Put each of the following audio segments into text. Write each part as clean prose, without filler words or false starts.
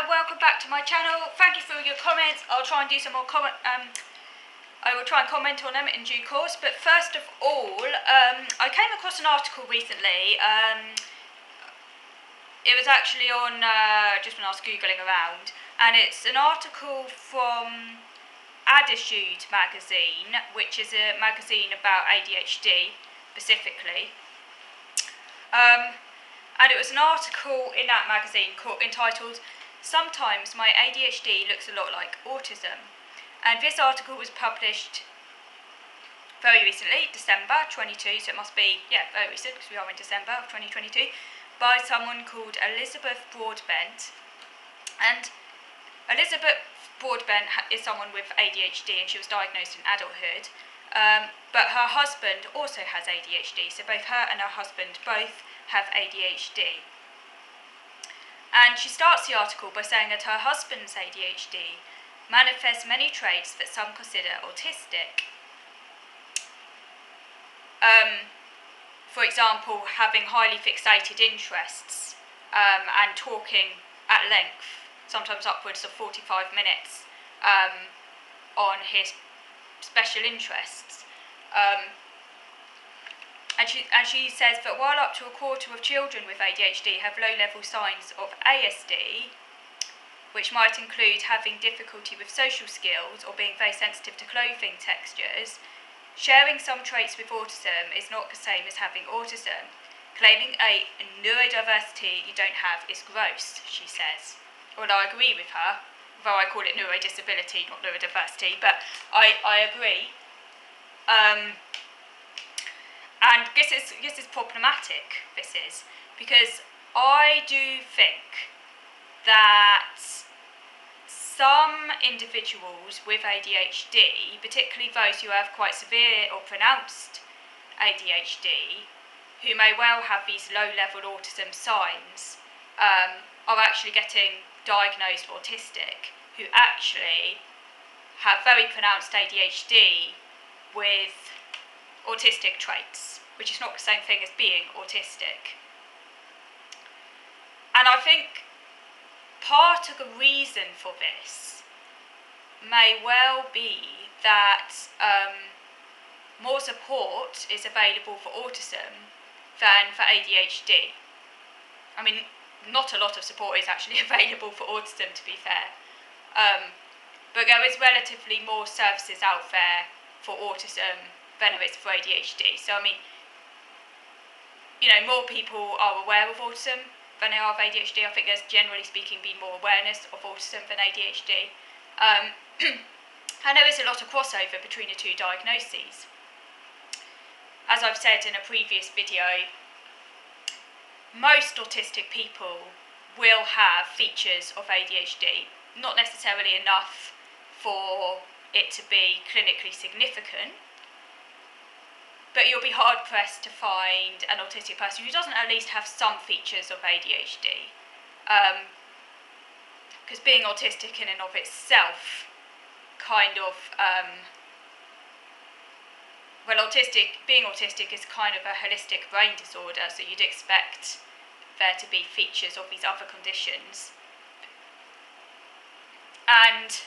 and welcome back to my channel. Thank you for your comments. I'll try and do some more I will try and comment on them in due course. But first of all, I came across an article recently. It was actually on just when I was googling around, and it's an article from ADHD magazine, which is a magazine about ADHD specifically. And it was an article in that magazine entitled "Sometimes My ADHD Looks a Lot Like Autism." And this article was published very recently, December 22, so it must be, very recent because we are in December of 2022, by someone called Elizabeth Broadbent. And Elizabeth Broadbent is someone with ADHD, and she was diagnosed in adulthood. But her husband also has ADHD, so both her and her husband both have ADHD. And she starts the article by saying that her husband's ADHD manifests many traits that some consider autistic. For example, having highly fixated interests and talking at length, sometimes upwards of 45 minutes, on his special interests. And she says that while up to a quarter of children with ADHD have low-level signs of ASD, which might include having difficulty with social skills or being very sensitive to clothing textures, sharing some traits with autism is not the same as having autism. Claiming a neurodiversity you don't have is gross, she says. Well, I agree with her, though I call it neurodisability, not neurodiversity, but I agree. And this is problematic, because I do think that some individuals with ADHD, particularly those who have quite severe or pronounced ADHD, who may well have these low-level autism signs, are actually getting diagnosed autistic, who actually have very pronounced ADHD with autistic traits, which is not the same thing as being autistic. And I think part of the reason for this may well be that more support is available for autism than for ADHD. I mean, not a lot of support is actually available for autism, to be fair. But there is relatively more services out there for autism than there is for ADHD. So, I mean, more people are aware of autism than they are of ADHD. I think there's, generally speaking, been more awareness of autism than ADHD. And there is a lot of crossover between the two diagnoses. As I've said in a previous video, most autistic people will have features of ADHD, not necessarily enough for it to be clinically significant, but you'll be hard-pressed to find an autistic person who doesn't at least have some features of ADHD. Because being autistic in and of itself being autistic is kind of a holistic brain disorder, so you'd expect there to be features of these other conditions. And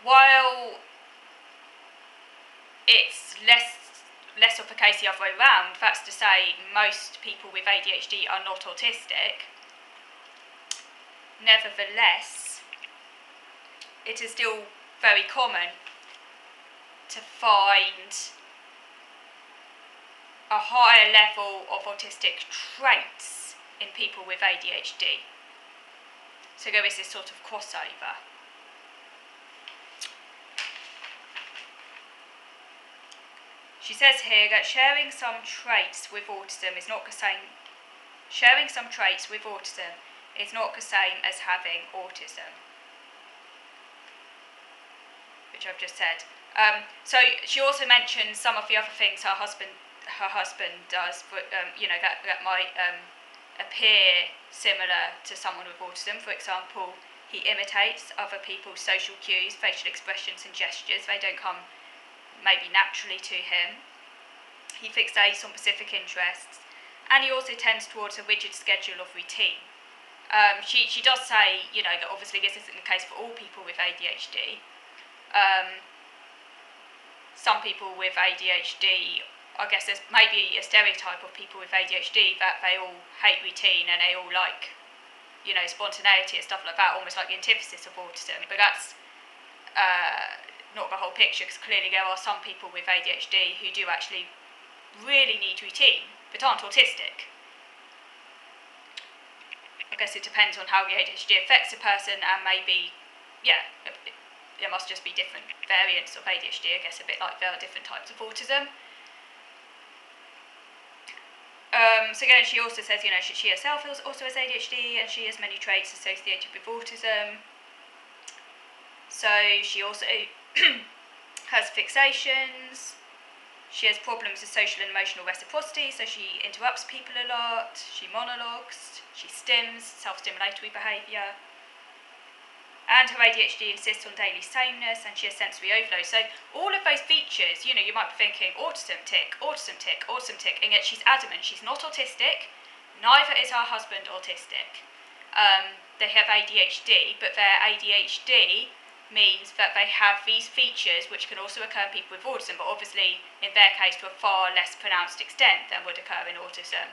while it's less of the case the other way around, that's to say most people with ADHD are not autistic, nevertheless, it is still very common to find a higher level of autistic traits in people with ADHD. So there is this sort of crossover. She says here that sharing some traits with autism is not the same as having autism, which I've just said. So she also mentions some of the other things her husband does, that might appear similar to someone with autism. For example, he imitates other people's social cues, facial expressions and gestures. They don't come maybe naturally to him. He fixates on specific interests, and he also tends towards a rigid schedule of routine. She does say, that obviously this isn't the case for all people with ADHD. Some people with ADHD, I guess there's maybe a stereotype of people with ADHD that they all hate routine and they all like, spontaneity and stuff like that, almost like the antithesis of autism. But that's not the whole picture, because clearly there are some people with ADHD who do actually really need routine, but aren't autistic. I guess it depends on how the ADHD affects a person, and maybe, there must just be different variants of ADHD, I guess, a bit like there are different types of autism. So again, she also says, she herself also has ADHD, and she has many traits associated with autism. So she also has fixations. She has problems with social and emotional reciprocity, so she interrupts people a lot, she monologues, she stims, self-stimulatory behaviour. And her ADHD insists on daily sameness, and she has sensory overload. So all of those features, you might be thinking, autism tick, autism tick, autism tick, and yet she's adamant she's not autistic, neither is her husband autistic. They have ADHD, but their ADHD means that they have these features which can also occur in people with autism, but obviously in their case to a far less pronounced extent than would occur in autism.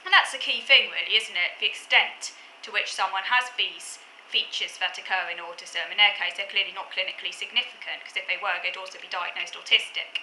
And that's the key thing really, isn't it? The extent to which someone has these features that occur in autism. In their case, they're clearly not clinically significant, because if they were, they'd also be diagnosed autistic.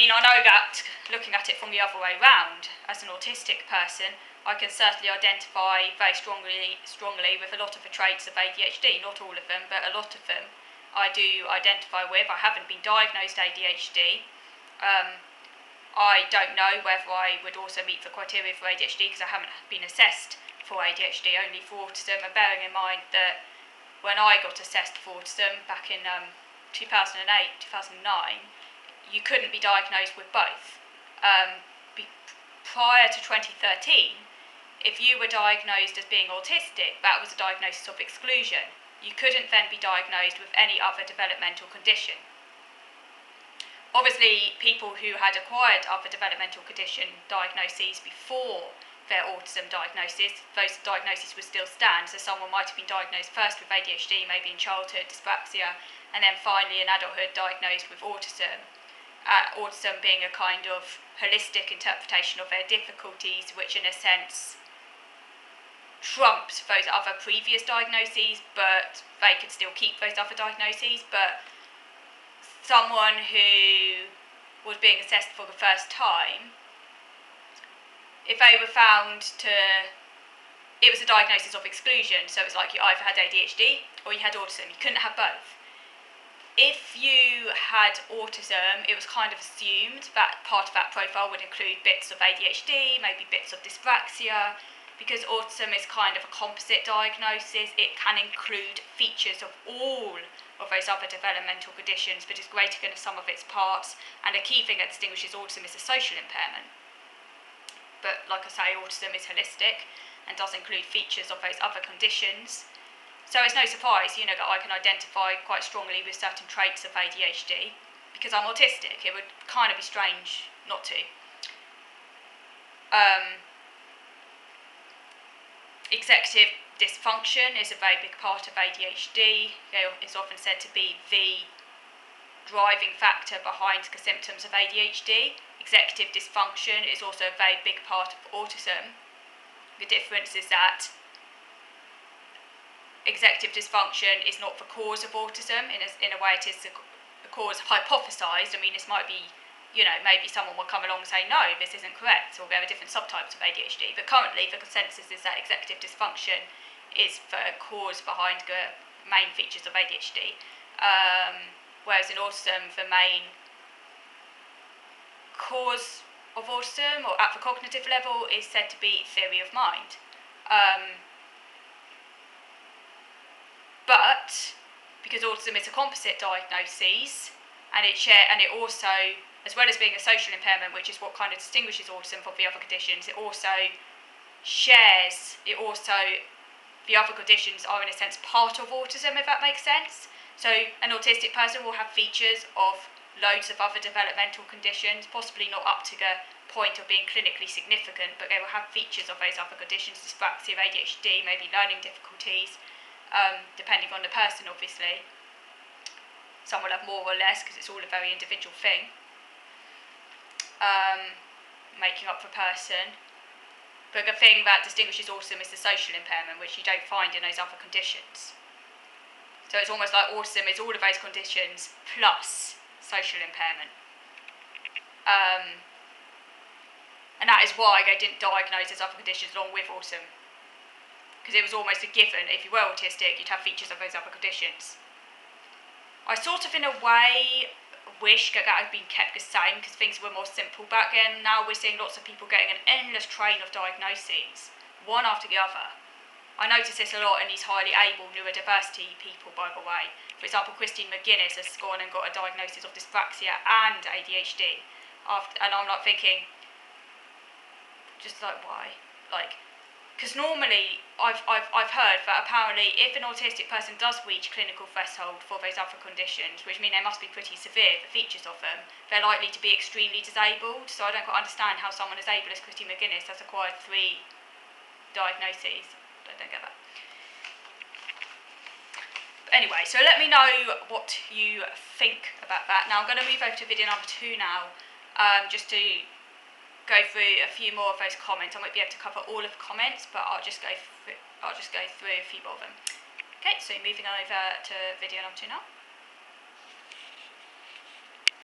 I know that looking at it from the other way round, as an autistic person, I can certainly identify very strongly with a lot of the traits of ADHD. Not all of them, but a lot of them I do identify with. I haven't been diagnosed ADHD. I don't know whether I would also meet the criteria for ADHD, because I haven't been assessed for ADHD, only for autism. And bearing in mind that when I got assessed for autism back in 2008, 2009, you couldn't be diagnosed with both. Prior to 2013, if you were diagnosed as being autistic, that was a diagnosis of exclusion. You couldn't then be diagnosed with any other developmental condition. Obviously, people who had acquired other developmental condition diagnoses before their autism diagnosis, those diagnoses would still stand. So someone might have been diagnosed first with ADHD, maybe in childhood, dyspraxia, and then finally in adulthood diagnosed with autism. Autism being a kind of holistic interpretation of their difficulties, which in a sense trumps those other previous diagnoses, but they could still keep those other diagnoses. But someone who was being assessed for the first time, if they were found to, it was a diagnosis of exclusion, so it was like you either had ADHD or you had autism, you couldn't have both. If you had autism, it was kind of assumed that part of that profile would include bits of ADHD, maybe bits of dyspraxia. Because autism is kind of a composite diagnosis, it can include features of all of those other developmental conditions, but is greater than the sum of its parts. And a key thing that distinguishes autism is a social impairment. But like I say, autism is holistic and does include features of those other conditions. So it's no surprise, that I can identify quite strongly with certain traits of ADHD, because I'm autistic. It would kind of be strange not to. Executive dysfunction is a very big part of ADHD. It's often said to be the driving factor behind the symptoms of ADHD. Executive dysfunction is also a very big part of autism. The difference is that executive dysfunction is not the cause of autism. In a way, it is the cause hypothesised. This might be, maybe someone will come along and say, no, this isn't correct, or there are different subtypes of ADHD. But currently, the consensus is that executive dysfunction is the cause behind the main features of ADHD. Whereas in autism, the main cause of autism, or at the cognitive level, is said to be theory of mind. But because autism is a composite diagnosis, and it also, as well as being a social impairment, which is what kind of distinguishes autism from the other conditions, the other conditions are in a sense part of autism, if that makes sense. So an autistic person will have features of loads of other developmental conditions, possibly not up to the point of being clinically significant, but they will have features of those other conditions, dyspraxia, ADHD, maybe learning difficulties, depending on the person, obviously. Some will have more or less, because it's all a very individual thing, making up for person. But the thing that distinguishes autism is the social impairment, which you don't find in those other conditions. So it's almost like autism is all of those conditions plus social impairment. And that is why they didn't diagnose those other conditions along with autism. Because it was almost a given, if you were autistic, you'd have features of those other conditions. I sort of, in a way, wish that had been kept the same, because things were more simple back then. Now we're seeing lots of people getting an endless train of diagnoses, one after the other. I notice this a lot in these highly able neurodiversity people, by the way. For example, Christine McGuinness has gone and got a diagnosis of dyspraxia and ADHD. And I'm like thinking, just like, why? Like, because normally I've heard that apparently if an autistic person does reach clinical threshold for those other conditions, which mean they must be pretty severe, the features of them, they're likely to be extremely disabled. So I don't quite understand how someone as able as Christine McGuinness has acquired 3 diagnoses. I don't get that. But anyway, so let me know what you think about that. Now I'm going to move over to video number 2 now, just to go through a few more of those comments. I won't be able to cover all of the comments, but I'll just go through a few more of them. Okay, so moving over to video number 2 now.